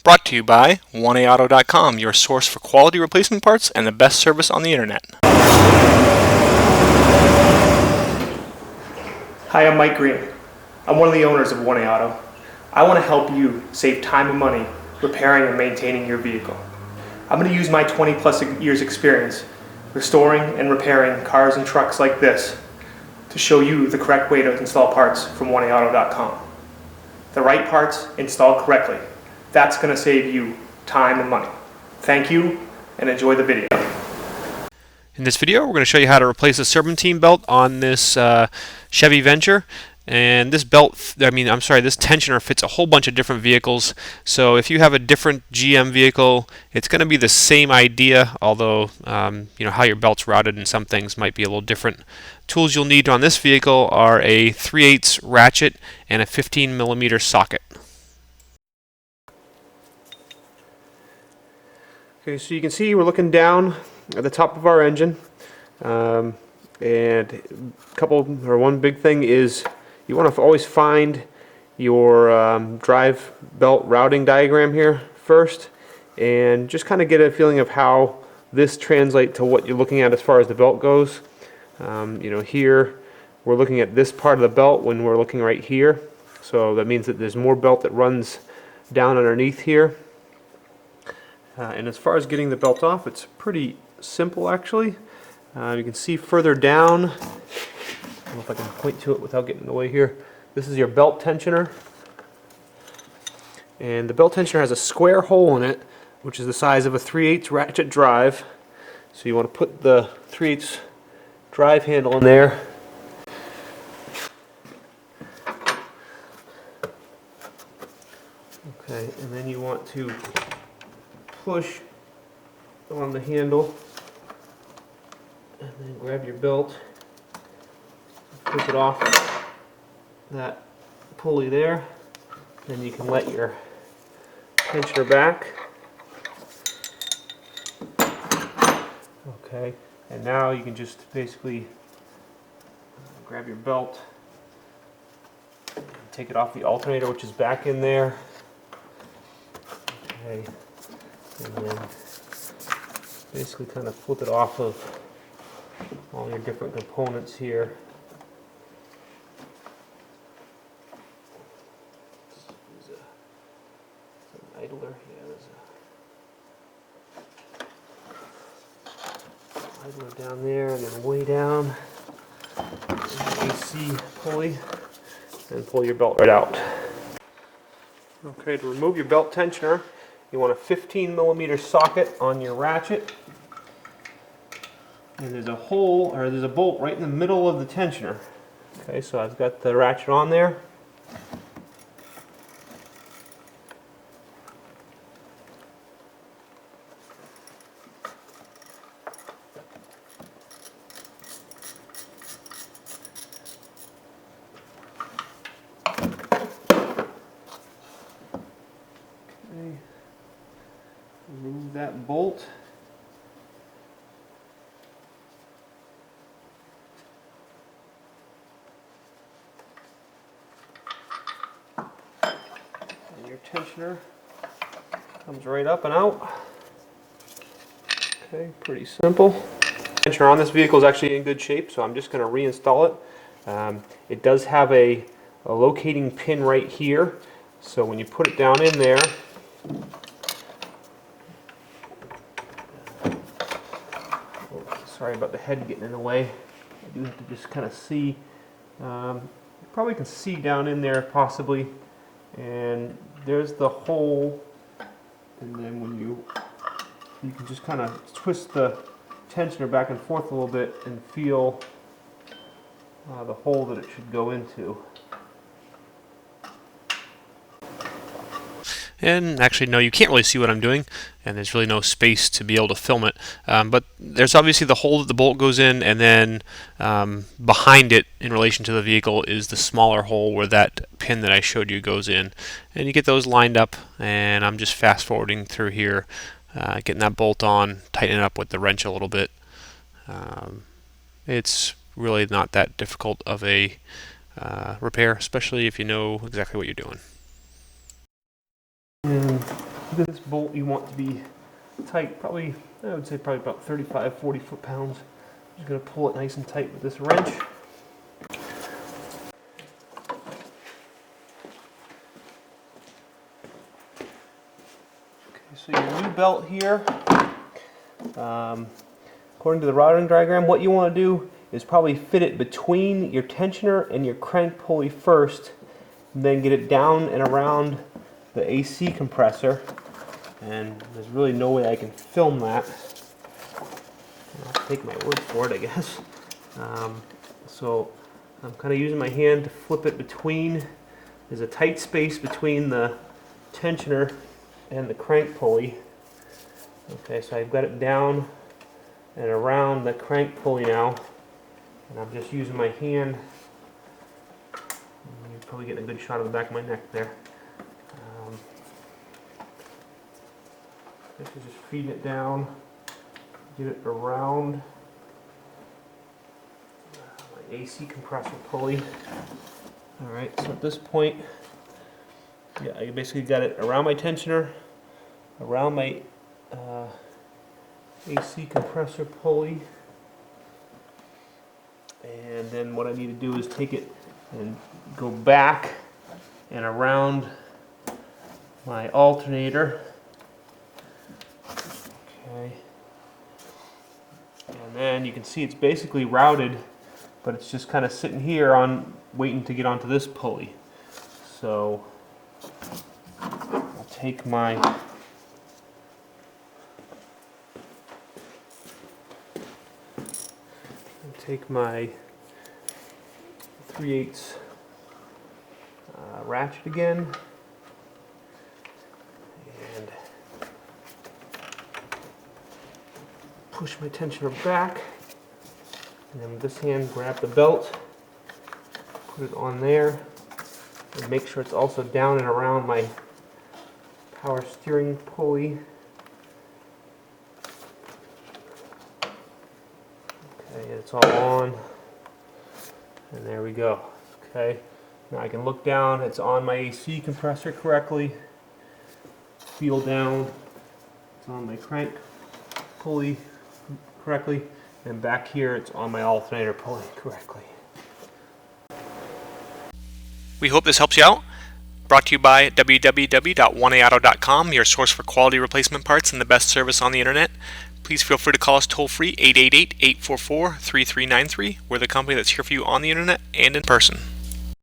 Brought to you by 1AAuto.com, your source for quality replacement parts and the best service on the internet. Hi, I'm Mike Green. I'm one of the owners of 1A Auto. I want to help you save time and money repairing and maintaining your vehicle. I'm going to use my 20 plus years experience restoring and repairing cars and trucks like this to show you the correct way to install parts from 1AAuto.com. The right parts installed correctly. That's going to save you time and money. Thank you and enjoy the video. In this video, we're going to show you how to replace a Serpentine belt on this Chevy Venture. And this belt, this tensioner fits a whole bunch of different vehicles. So if you have a different GM vehicle, it's going to be the same idea, although how your belt's routed and some things might be a little different. Tools you'll need on this vehicle are a 3/8 ratchet and a 15mm socket. Okay, so you can see we're looking down at the top of our engine, and one big thing is you want to always find your drive belt routing diagram here first, and just kind of get a feeling of how this translates to what you're looking at as far as the belt goes. Here we're looking at this part of the belt when we're looking right here, so that means that there's more belt that runs down underneath here. And as far as getting the belt off, it's pretty simple actually. You can see further down, I don't know if I can point to it without getting in the way here. This is your belt tensioner. And the belt tensioner has a square hole in it, which is the size of a 3/8 ratchet drive. So you want to put the 3/8 drive handle in there. Okay, and then you want to push on the handle and then grab your belt, flip it off that pulley there, then you can let your tensioner back. Okay, and now you can just basically grab your belt, take it off the alternator, which is back in there. Okay, and then basically kind of flip it off of all your different components here. There's an idler. Yeah, there's an idler down there, and then way down the AC pulley, and pull your belt right out. Okay, to remove your belt tensioner, you want a 15mm socket on your ratchet, and there's a hole, or there's a bolt right in the middle of the tensioner. Okay, so I've got the ratchet on there. Okay. Remove that bolt. And your tensioner comes right up and out. Okay, pretty simple. The tensioner on this vehicle is actually in good shape, so I'm just going to reinstall it. It does have a locating pin right here, so when you put it down in there, sorry about the head getting in the way. I do have to just kind of see. You probably can see down in there possibly. And there's the hole. And then when you can just kind of twist the tensioner back and forth a little bit and feel the hole that it should go into. And actually, no, you can't really see what I'm doing, and there's really no space to be able to film it. But there's obviously the hole that the bolt goes in, and then behind it, in relation to the vehicle, is the smaller hole where that pin that I showed you goes in. And you get those lined up, and I'm just fast forwarding through here, getting that bolt on, tightening it up with the wrench a little bit. It's really not that difficult of a repair, especially if you know exactly what you're doing. And Because this bolt you want to be tight, probably, I would say probably about 35, 40 foot-pounds. I'm just going to pull it nice and tight with this wrench. Okay, so your new belt here, according to the routing diagram, what you want to do is probably fit it between your tensioner and your crank pulley first, and then get it down and around the AC compressor. And there's really no way I can film that. I'll take my word for it, I guess. So I'm kind of using my hand to flip it between. There's a tight space between the tensioner and the crank pulley. Okay, so I've got it down and around the crank pulley now. And I'm just using my hand. You're probably getting a good shot of the back of my neck there. This is just feeding it down, get it around my AC compressor pulley. Alright, so at this point, yeah, I basically got it around my tensioner, around my AC compressor pulley, and then what I need to do is take it and go back and around my alternator. Okay. And then you can see it's basically routed, but it's just kind of sitting here on waiting to get onto this pulley. So I'll take my take my 3/8 ratchet again, and push my tensioner back, and then with this hand grab the belt, put it on there, and make sure it's also down and around my power steering pulley. Okay, it's all on, and there we go. Okay, now I can look down, it's on my AC compressor correctly, feel down, it's on my crank pulley correctly, and back here it's on my alternator pulley correctly. We hope this helps you out. Brought to you by www.oneauto.com, your source for quality replacement parts and the best service on the internet. Please feel free to call us toll free 888-844-3393. We're the company that's here for you on the internet and in person.